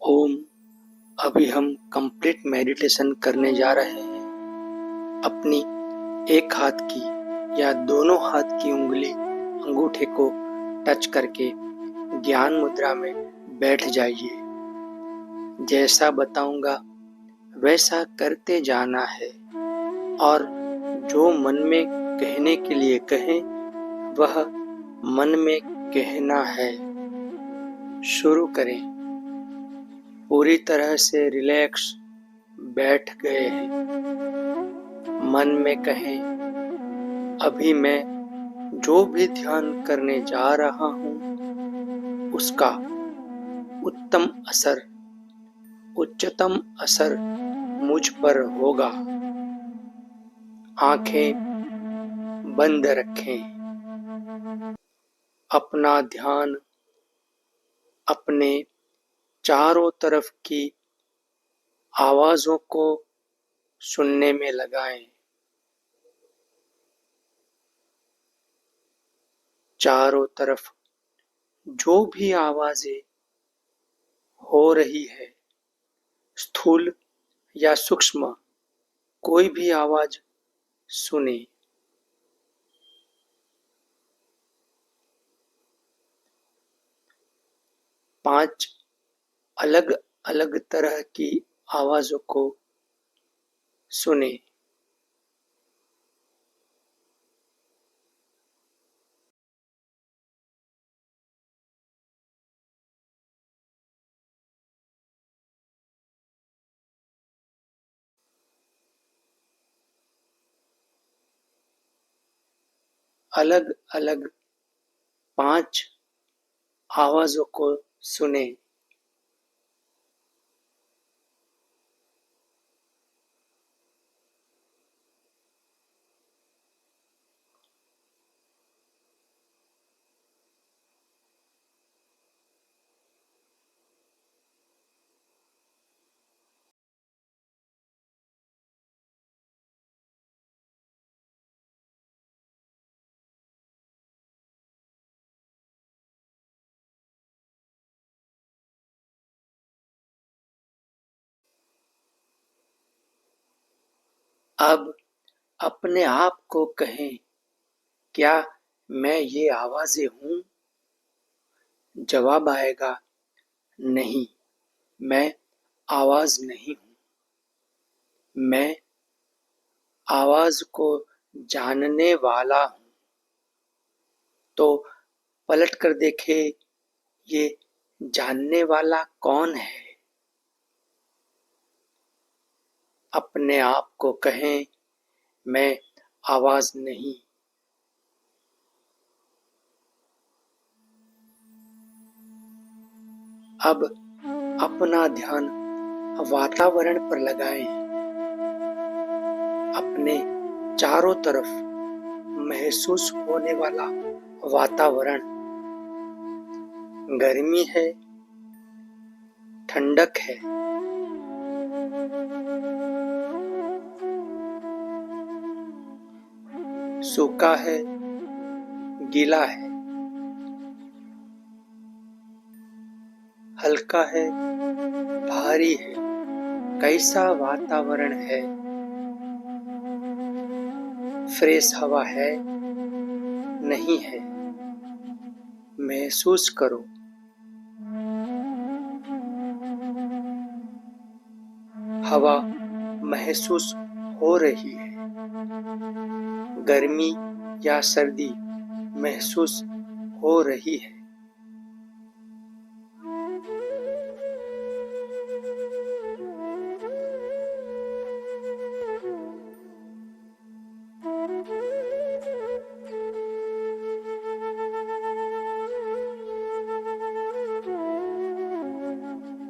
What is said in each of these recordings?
ओम। अभी हम complete meditation करने जा रहे हैं। अपनी एक हाथ की या दोनों हाथ की उंगली अंगूठे को टच करके ज्ञान मुद्रा में बैठ जाइए। जैसा बताऊंगा वैसा करते जाना है और जो मन में कहने के लिए कहें वह मन में कहना है। शुरू करें। पूरी तरह से रिलैक्स बैठ गए हैं। मन में कहें, अभी मैं जो भी ध्यान करने जा रहा हूँ उसका उत्तम असर, उच्चतम असर मुझ पर होगा। आंखें बंद रखें। अपना ध्यान अपने चारों तरफ की आवाजों को सुनने में लगाएं। चारों तरफ जो भी आवाजें हो रही है, स्थूल या सूक्ष्म, कोई भी आवाज सुने। पांच अलग अलग तरह की आवाजों को सुने। अलग अलग पांच आवाजों को सुने। अब अपने आप को कहें, क्या मैं ये आवाजें हूं? जवाब आएगा, नहीं, मैं आवाज नहीं हूं। मैं आवाज को जानने वाला हूं। तो पलट कर देखे, ये जानने वाला कौन है? अपने आप को कहें, मैं आवाज नहीं। अब अपना ध्यान वातावरण पर लगाएं। अपने चारों तरफ महसूस होने वाला वातावरण, गर्मी है, ठंडक है, सूखा है, गीला है, हल्का है, भारी है, कैसा वातावरण है? फ्रेश हवा है, नहीं है? महसूस करो। हवा महसूस हो रही है। गर्मी या सर्दी महसूस हो रही है।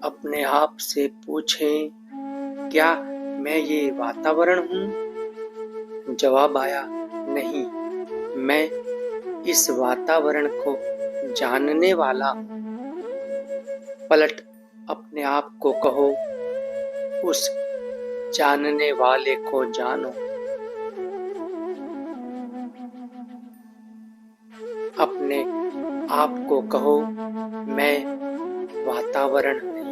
अपने आप से पूछें, क्या मैं ये वातावरण हूँ? जवाब आया, नहीं, मैं इस वातावरण को जानने वाला हूँ। पलट अपने आप को कहो, उस जानने वाले को जानो। अपने आप को कहो, मैं वातावरण नहीं।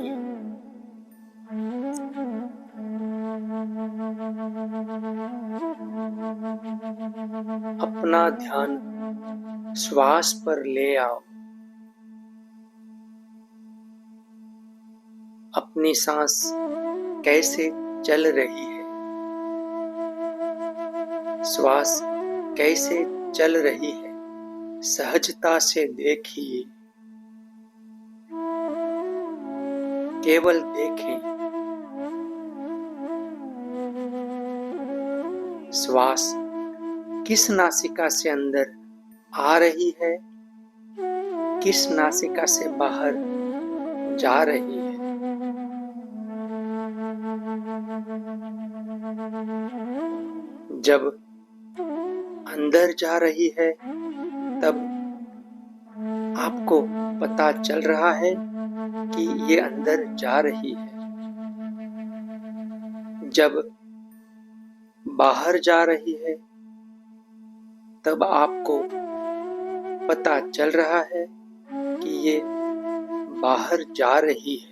ध्यान श्वास पर ले आओ। अपनी सांस कैसे चल रही है, श्वास कैसे चल रही है, सहजता से देखिए। केवल देखें। श्वास किस नासिका से अंदर आ रही है, किस नासिका से बाहर जा रही है। जब अंदर जा रही है तब आपको पता चल रहा है कि ये अंदर जा रही है। जब बाहर जा रही है तब आपको पता चल रहा है कि ये बाहर जा रही है।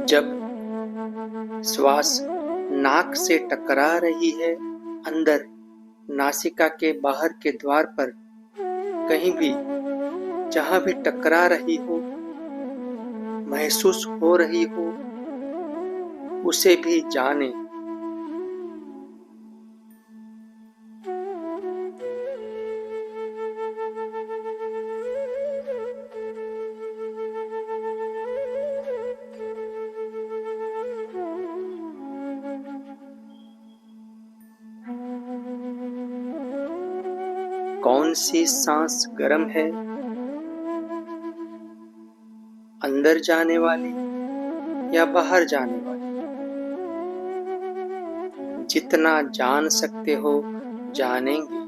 जब श्वास नाक से टकरा रही है, अंदर नासिका के बाहर के द्वार पर कहीं भी, जहां भी टकरा रही हो, महसूस हो रही हो, उसे भी जाने। कौन सी सांस गर्म है, अंदर जाने वाली या बाहर जाने वाली? जितना जान सकते हो जानेंगे।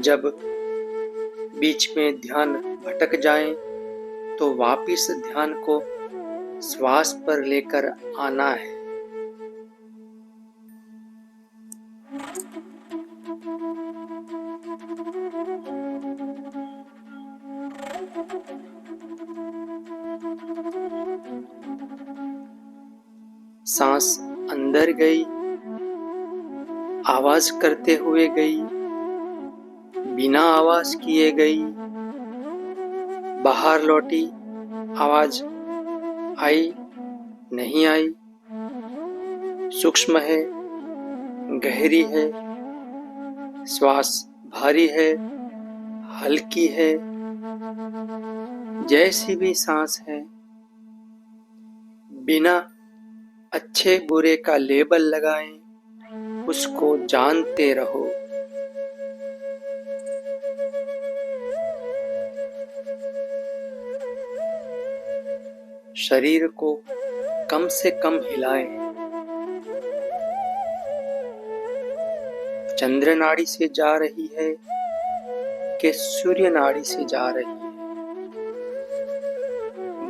जब बीच में ध्यान भटक जाए तो वापिस ध्यान को श्वास पर लेकर आना है। सांस अंदर गई, आवाज करते हुए गई, बिना आवाज किए गई, बाहर लौटी, आवाज आई, नहीं आई, सूक्ष्म है, गहरी है, श्वास भारी है, हल्की है, जैसी भी सांस है, बिना अच्छे बुरे का लेबल लगाएं, उसको जानते रहो। शरीर को कम से कम हिलाएं। चंद्र नाड़ी से जा रही है कि सूर्य नाड़ी से जा रही है?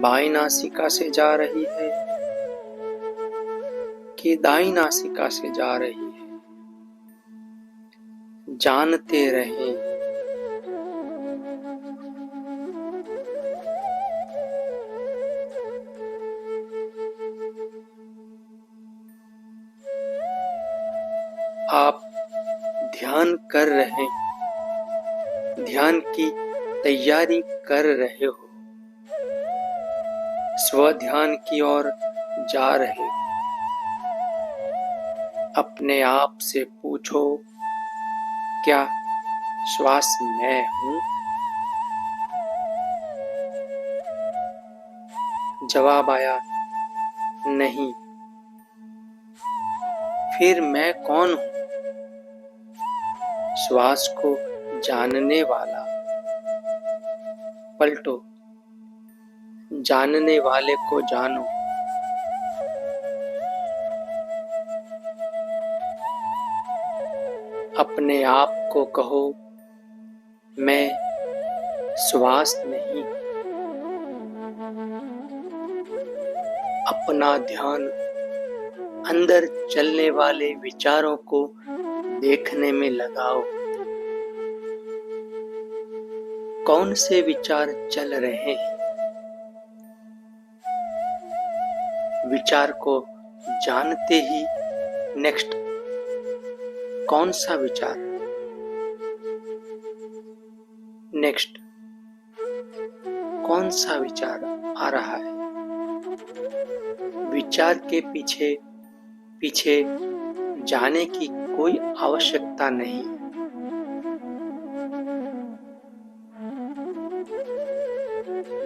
बाईं नासिका से जा रही है कि दाईं नासिका से जा रही है? जानते रहें। आप ध्यान कर रहे हैं, ध्यान की तैयारी कर रहे हो, स्व ध्यान की ओर जा रहे हो। अपने आप से पूछो, क्या श्वास मैं हूं? जवाब आया नहीं। फिर मैं कौन हूं? श्वास को जानने वाला। पलटो, जानने वाले को जानो। अपने आप को कहो, मैं श्वास नहीं। अपना ध्यान अंदर चलने वाले विचारों को देखने में लगाओ। कौन से विचार चल रहे हैं? विचार को जानते ही नेक्स्ट कौन सा विचार? नेक्स्ट कौन सा विचार आ रहा है? विचार के पीछे पीछे जाने की कोई आवश्यकता नहीं।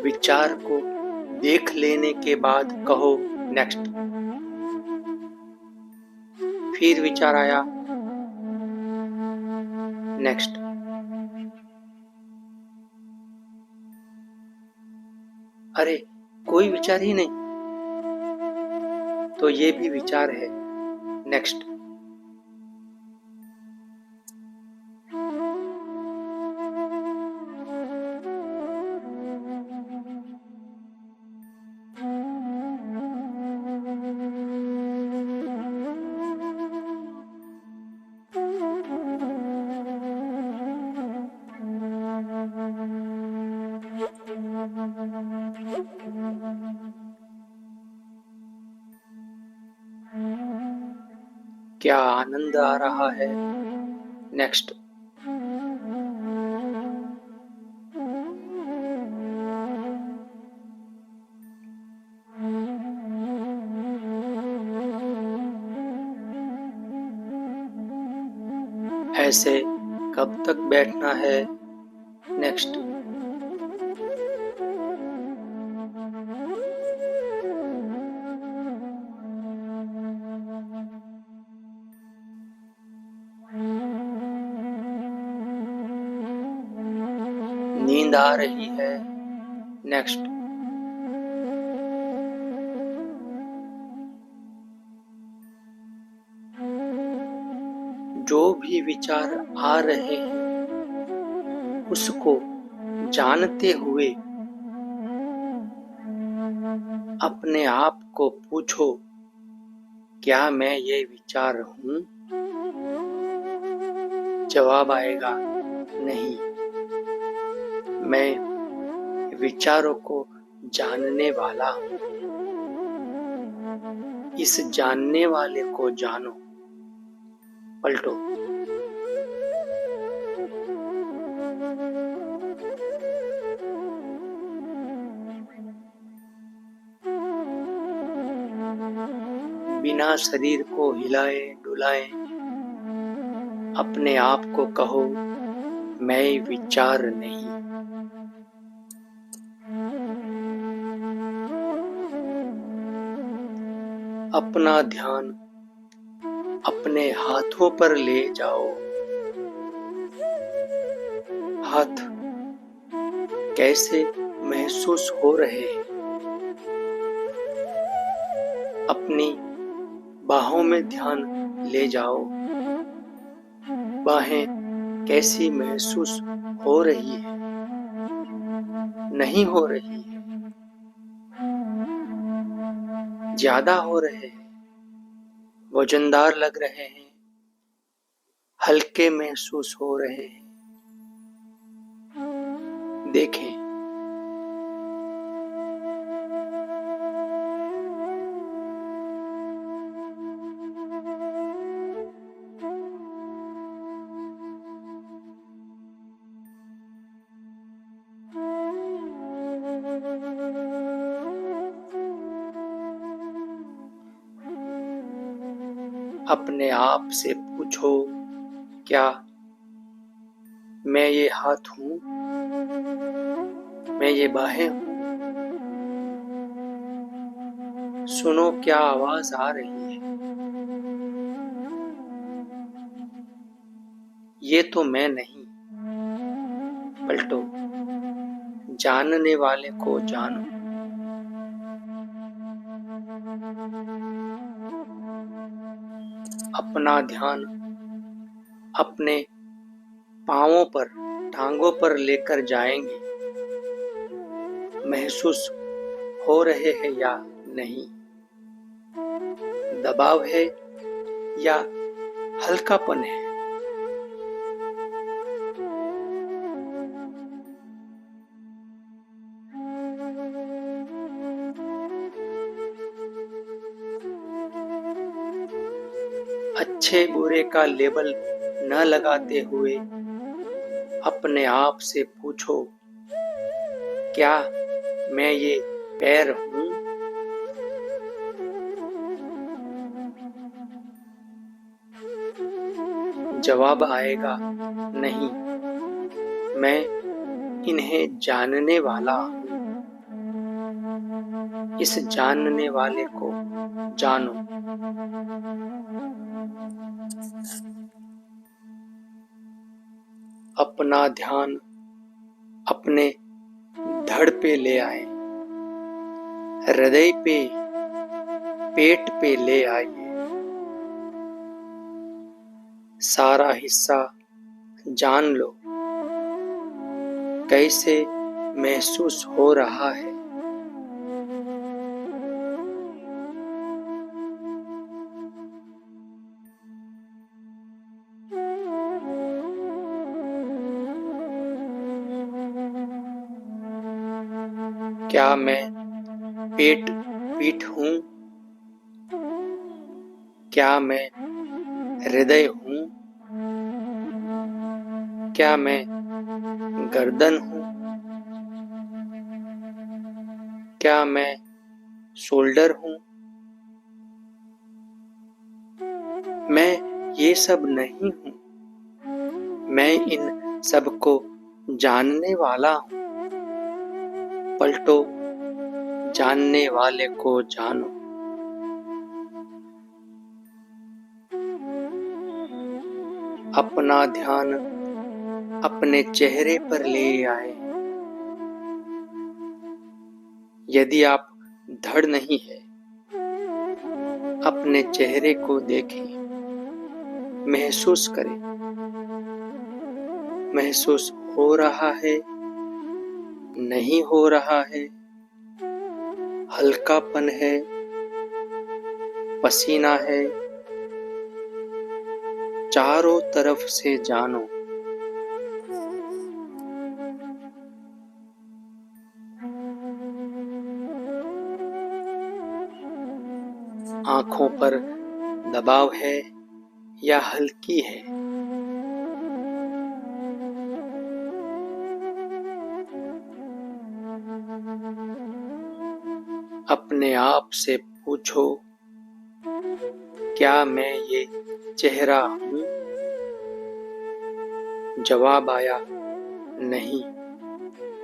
विचार को देख लेने के बाद कहो नेक्स्ट। फिर विचार आया, नेक्स्ट। अरे कोई विचार ही नहीं, तो ये भी विचार है, नेक्स्ट। क्या आनंद आ रहा है, नेक्स्ट। ऐसे कब तक बैठना है, नेक्स्ट। नींद आ रही है, नेक्स्ट। जो भी विचार आ रहे हैं उसको जानते हुए अपने आप को पूछो, क्या मैं ये विचार हूँ? जवाब आएगा नहीं। मैं विचारों को जानने वाला हूँ। इस जानने वाले को जानो। पलटो। बिना शरीर को हिलाए डुलाए अपने आप को कहो, मैं विचार नहीं। अपना ध्यान अपने हाथों पर ले जाओ। हाथ कैसे महसूस हो रहे हैं? अपनी बाहों में ध्यान ले जाओ। बाहें कैसी महसूस हो रही है? नहीं हो रही है, ज्यादा हो रहे हैं, वजनदार लग रहे हैं, हल्के महसूस हो रहे हैं। देखें। अपने आप से पूछो, क्या मैं ये हाथ हूँ? मैं ये बाहें हूँ? सुनो, क्या आवाज आ रही है? ये तो मैं नहीं। पलटो। जानने वाले को जानो। अपना ध्यान अपने पांवों पर, टांगों पर लेकर जाएंगे। महसूस हो रहे हैं या नहीं? दबाव है या हल्कापन है? अच्छे बुरे का लेबल न लगाते हुए अपने आप से पूछो, क्या मैं ये पैर हूँ? जवाब आएगा, नहीं, मैं इन्हें जानने वाला हूँ। इस जानने वाले को जानो। अपना ध्यान अपने धड़ पे ले आए, हृदय पे, पेट पे ले आइए। सारा हिस्सा जान लो, कैसे महसूस हो रहा है। क्या मैं पेट पीठ हूँ? क्या मैं हृदय हूँ? क्या मैं गर्दन हूँ? क्या मैं शोल्डर हूँ? मैं ये सब नहीं हूँ। मैं इन सब को जानने वाला हूँ। पलटो, जानने वाले को जानो। अपना ध्यान अपने चेहरे पर ले आए। यदि आप धड़ नहीं है, अपने चेहरे को देखें, महसूस करें। महसूस हो रहा है, नहीं हो रहा है, हल्कापन है, पसीना है। चारों तरफ से जानो। आंखों पर दबाव है या हल्की है? अपने आप से पूछो, क्या मैं ये चेहरा हूँ? जवाब आया, नहीं,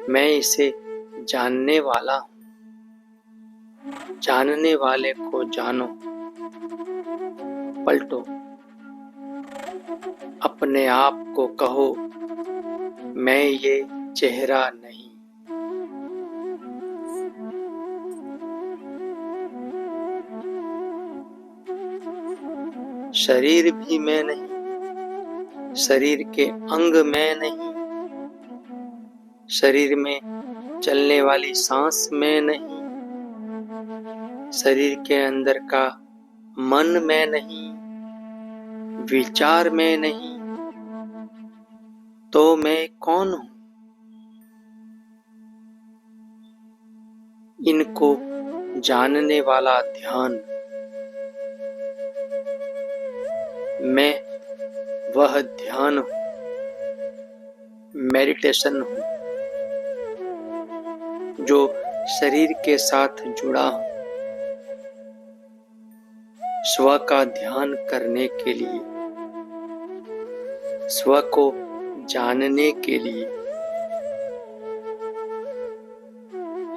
मैं इसे जानने वाला हूँ। जानने वाले को जानो। पलटो, अपने आप को कहो, मैं ये चेहरा नहीं। शरीर भी मैं नहीं, शरीर के अंग मैं नहीं, शरीर में चलने वाली सांस मैं नहीं, शरीर के अंदर का मन मैं नहीं, विचार मैं नहीं। तो मैं कौन हूँ? इनको जानने वाला ध्यान। मैं वह ध्यान हूँ, मेडिटेशन हूँ, जो शरीर के साथ जुड़ा हूँ। स्व का ध्यान करने के लिए, स्व को जानने के लिए।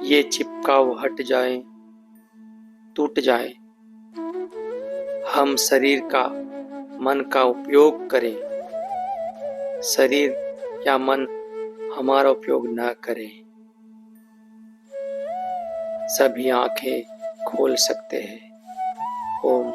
ये चिपकाव हट जाए, टूट जाए। हम शरीर का, मन का उपयोग करें। शरीर या मन हमारा उपयोग न करें। सभी आंखें खोल सकते हैं। ओम।